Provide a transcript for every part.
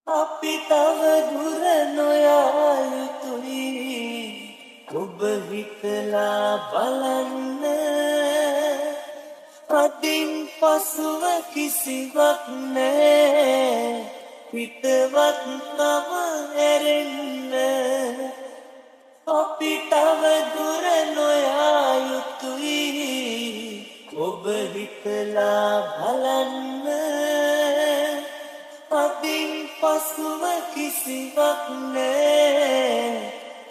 අපි තව දුර නොයා යුතුයි ඔබ හිතලා බලන්න අදින් පසුව කිසිවක් නෑ පිටවත් නම ඇරෙන්න අපි තව දුර නොයා යුතුයි ඔබ හිතලා බලන්න අදින් පසුව කිසිවක් නෑ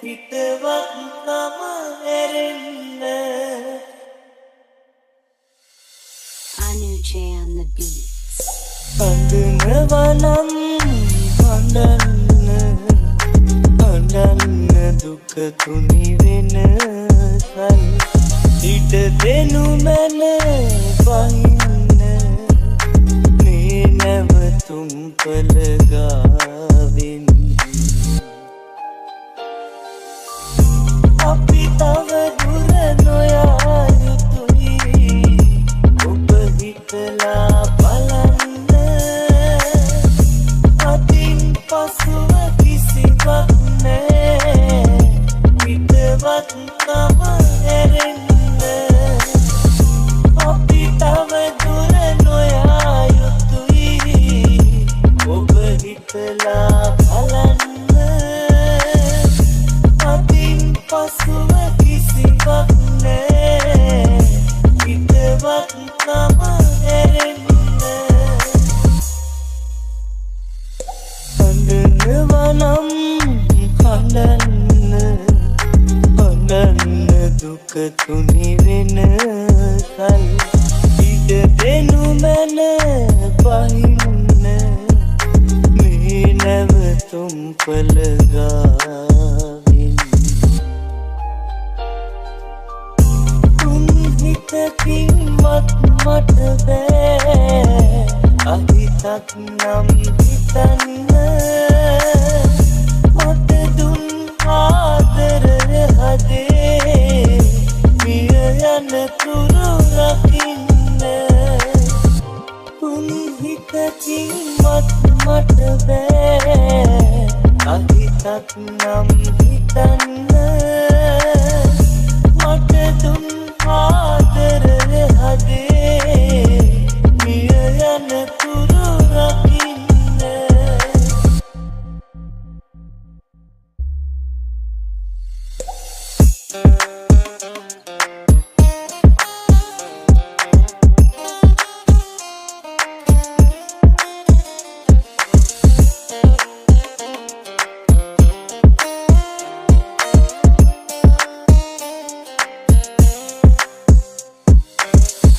පිටවත් නම ඇරෙන්න Anuj on the beats. අඳුනවනම් අඬන්න දුක තුනි වෙන සල් ඉඩ දෙනු මැන වහින්න මේ නැවතුම් පළගාවෙන් අපි තව දුර නොයා යුතුයි ඔබ හිතලා බලන්න අදින් පසුව කිසිවක් නෑ පිටවත් නම ඇරෙන්න අපි තව දුර නොයා යුතුයි ඔබ හිතලා බලන්න අදින් පසුව කිසිවක් නෑ පිටවත් නම ඇරෙන්න අඬනවනම් අඬන්න දුක තුනි වෙන සල් ඉඩ දෙනු මැන වහින්න මේ නැවතුම් පළගාවෙන් තුන් හිතකින්වත් මට බෑ අහිතක් නම් හිතන්න මට දුන් ආදරය හදේ මිය යන තුරු රකින්න තුන් හිතකින්වත් මට බෑ අහිතක් නම් හිතන්න මට දුන් ආදරය හදේ මිය යන තුරු රකින්න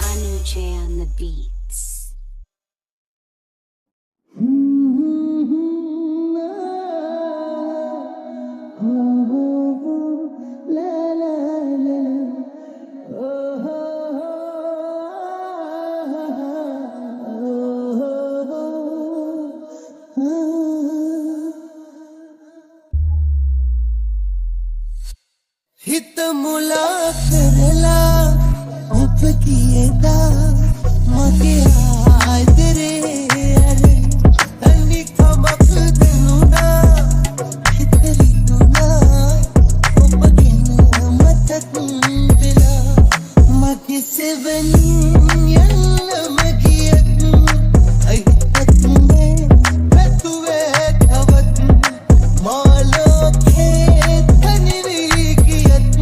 Anuj on the beats. හිත මුලා කරලා ඔබ කියදා මගේ ආදරේ අර තනිකමක් දෙනුනා හිත රිදුනා ඔබ ගැන මතක් වෙලා මගේ සෙවණින් යන්නම ගියත් අයිතක් නෑ පැතුවේ තවත් මාලෝකේ තනි වී ගියත්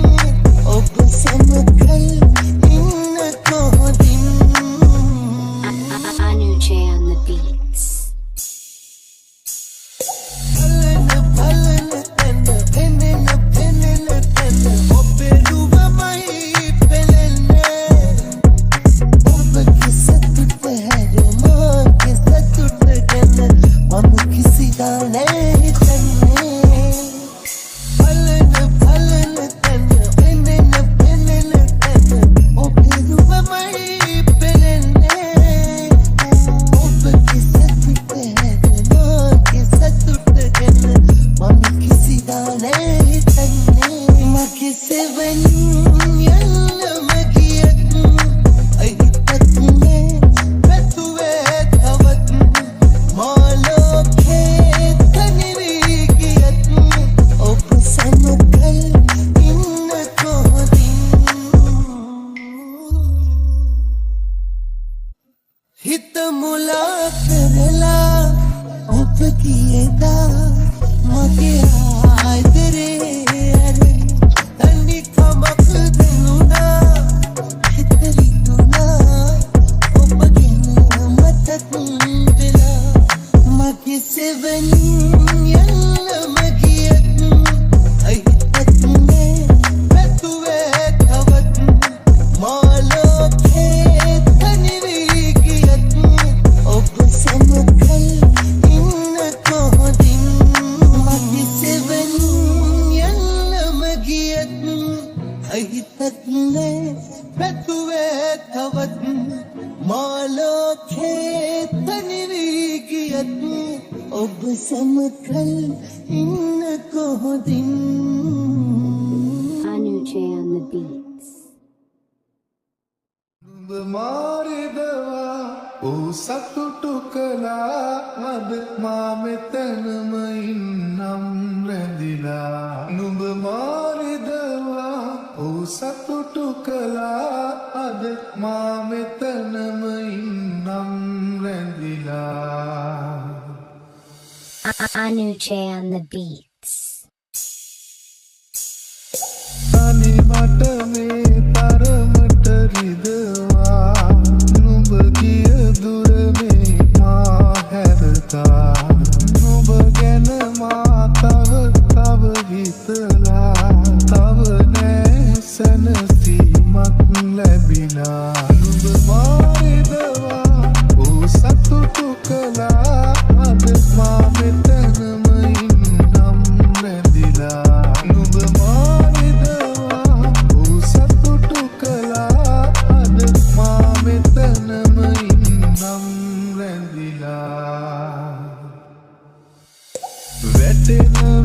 ඔබ සමග ඉන්න කොහොදින් මගේ සෙවණින් යල්ලම ගියත් අහිතත් නෑ පැතුවේ තවත් මාලෝකේ තනි වී ගියත් ඔබ සමගල් ඉන්න කොහොදින් මගේ සෙවණින් යල්ලම ගියත් අහිතත් නෑ පැතුවේ තවත් මාලෝකේ තනි වී ගියත් ඔබ සමගල් ඉන්න කොහොදින් Anuj on the beats. නුඹ මාරිදවා සතුටු කළා අද මා මෙතනම ඉන්නම් රැඳිලා නුඹ මාරිදවා සතුටු කළා අද මා මෙතනම ඉන්නම් රැඳිලා Anuj on the beats. තනි මට මේ තරමට රිදවා නුඹ ගිය දුර මේ මා හැරතා නුඹ ගැන මා තව හිතලා තව නෑ සැනසීමක් ලැබිලා නුඹ මාරිදවා සතුටු කළා අද මා මෙතනම ඉන්නම් රැඳිලා නුඹ මාරිදවා සතුටු කළා අද මා මෙතනම ඉන්නම් රැඳිලා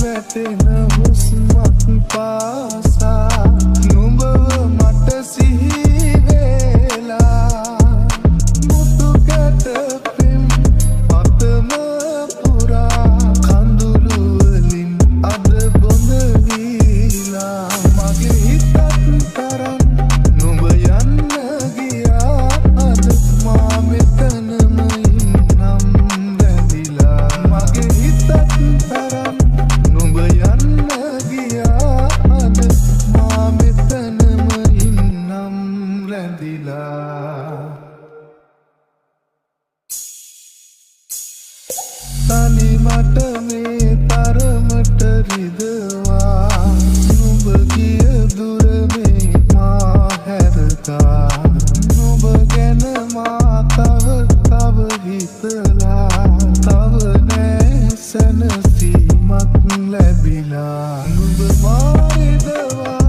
වැටෙන හුස්මක් පාසා නුඹව මට සිහි වෙලා මුතු කැටපින් අතම පුරා කඳුළු වලින් අද බොඳ වීලා මගේ හිතත් තරම් නුඹ යන්න ගියා අද මා මෙතනම ඉන්නම් රැඳිලා මගේ හිතත් තරම් නුඹ යන්න ගියා අද මා මෙතනම ඉන්නම් රැඳිලා තනි මට මේ තරමට රිදවා නුඹ ගිය දුර මේ මා හැරතා නුඹ ගැන මා තව හිතලා තව නෑ සැනසීමක් ලැබිලා නුඹ මාරිදවා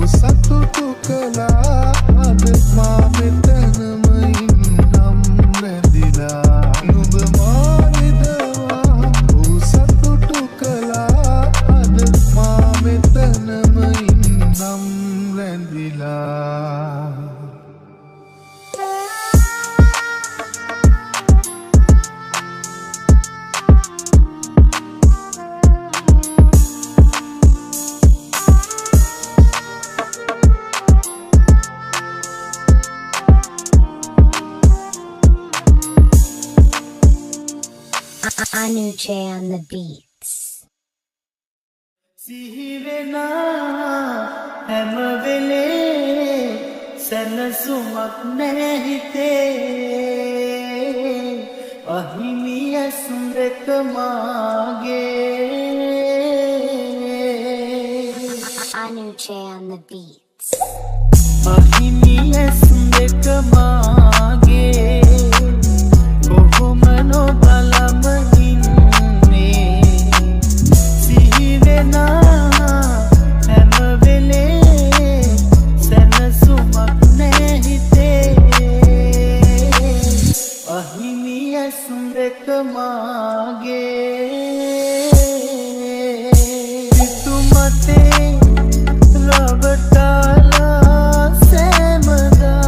සතුටු කළා අද මා මෙතනම ඉන්නම් රැඳිලා නුඹ මාරිදවා සතුටු කළා අද මා මෙතනම ඉන්නම් රැඳිලා Anuj on the beats. සිහිවෙනා හැම වෙලේ සැනසුමක් නෑ හිතේ අහිමි ඇසුරක මාගේ Anuj on the beats. අහිමි ඇසුරක මාගේ කොහොම නොබලම ඉන්නේ සිහිවෙනා හැම වෙලේ සැනසුමක් නෑ හිතේ අහිමි ඇසුරක මාගේ පිටුමතේ රවටාලා සෑමදා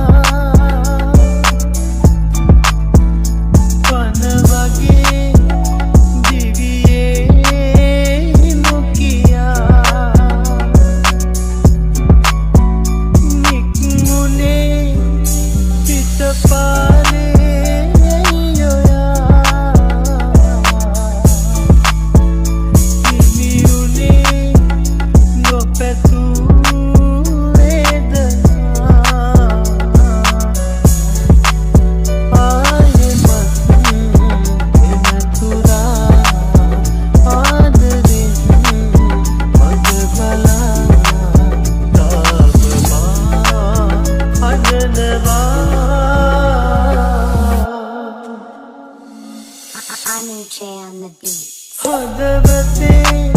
the beats. හදවතේ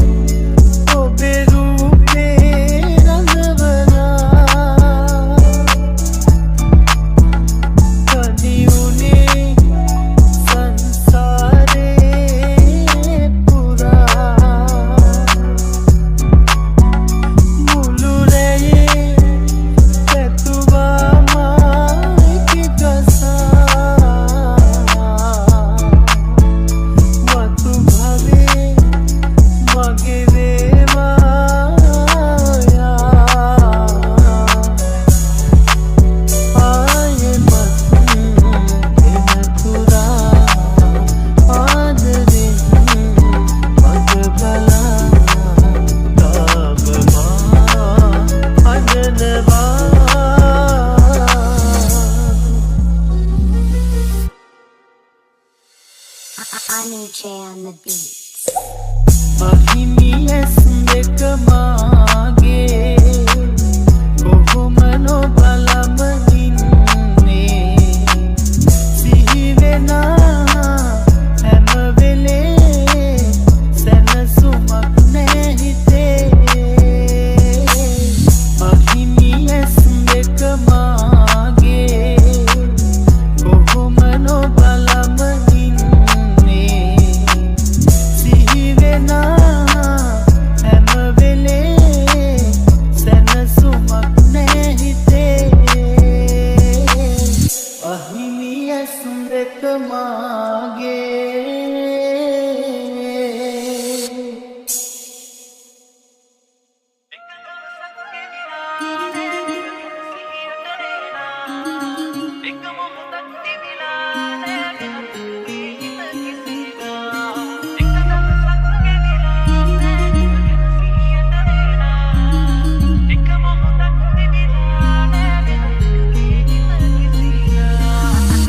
ඔබේ රූපේ රඳවලා කනියුනේ සංසාරේ පුරා මුළු රැයේ පැතුවා මායික ගසා වතු භවේ මගේ වේවා Anu J on the beats. අහිමි ඇස් දෙක මාගේ කොහොම නොබලම ඉන්නේ සිහි වෙනා හැම වෙලේ සැනසුමක් නැහැ හිතේ අහිමි ඇස් දෙක මාගේ කොහොම නොබලම ඉන්නේ සිහි වෙනා හැම වෙලේ සැනසුමක් නැහැ හිතේ අහිමි ඇස් දෙක මාගේ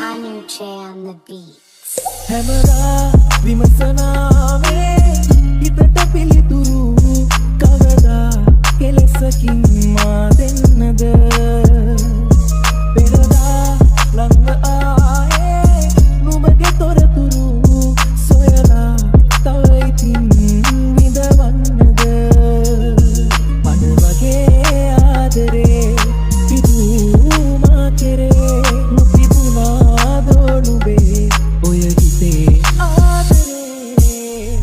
Anu J on the beats. හැමදා විමසනාවේ හිතට පිළිතුරු කවදා කෙලෙසකින් මා දෙන්නද පෙරදා ළඟ ආයේ නුඹගේ තොරතුරු සොයලා තව ඉතින් විඳවන්නද මඩ වගේ ආදරේ පිදූ මා කෙරේ නොතිබුණාදෝ නුඹේ ඔය හිතේ ආදරේ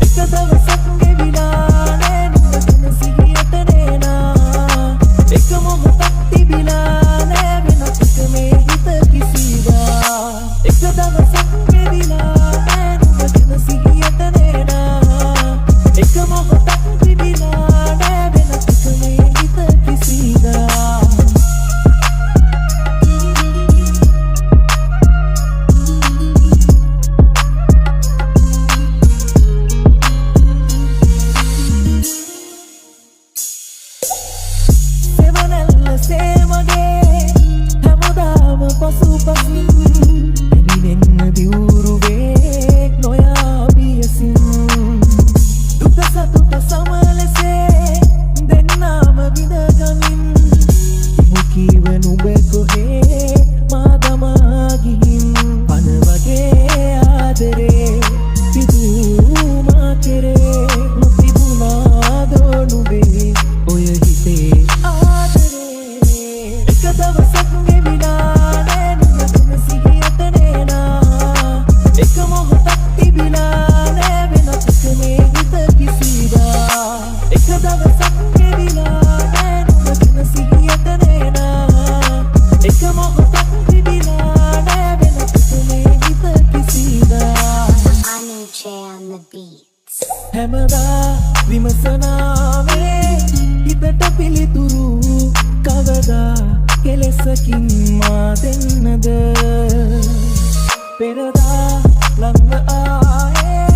එක දවසක් ගෙවිලා නෑ නුඹ ගැන සිහියට නේනා එක මොහොතක් තිබිලා නෑ වෙනත් එක මේ හිත කිසිදා එක දවසක් ගෙවිලා නෑ නුඹ ගැන සිහියට නේනා එක මොහොතක් තිබිලා නෑ වෙනත් එක මේ හිත කිසිදා සෙවනැල්ල සේවගේ හැමදාම පසුපසින් පැමිණෙන්න දිවුරුවේ නොයා බියසින් දුක සතුට සමලෙසේ දෙන්නාම විඳගමින් මුකීව නුඹ කොහේ මා දමා ගිහින් පන වගේ ආදරේ පිදූ මා කෙරේ නොතිබුණාදෝ නුඹේ ඔය හිතේ ආදරේ එක දවසක් ගෙවිලා නෑ නුඹ ගැන සිහියට නේනා එක මොහොතක් තිබිලා නෑ වෙනත් එක මේ හිත කිසිදා එක දවසක් ගෙවිලා නෑ නුඹ ගැන සිහියට නේනා එක මොහොතක් තිබිලා නෑ වෙනත් එක මේ හිත කිසිදා Anu J on the beats. හැමදා විමසනාවේ හිතට පිළිතුරු කවදා කෙලෙසකින් මා දෙන්නද පෙරදා ළඟ ආයේ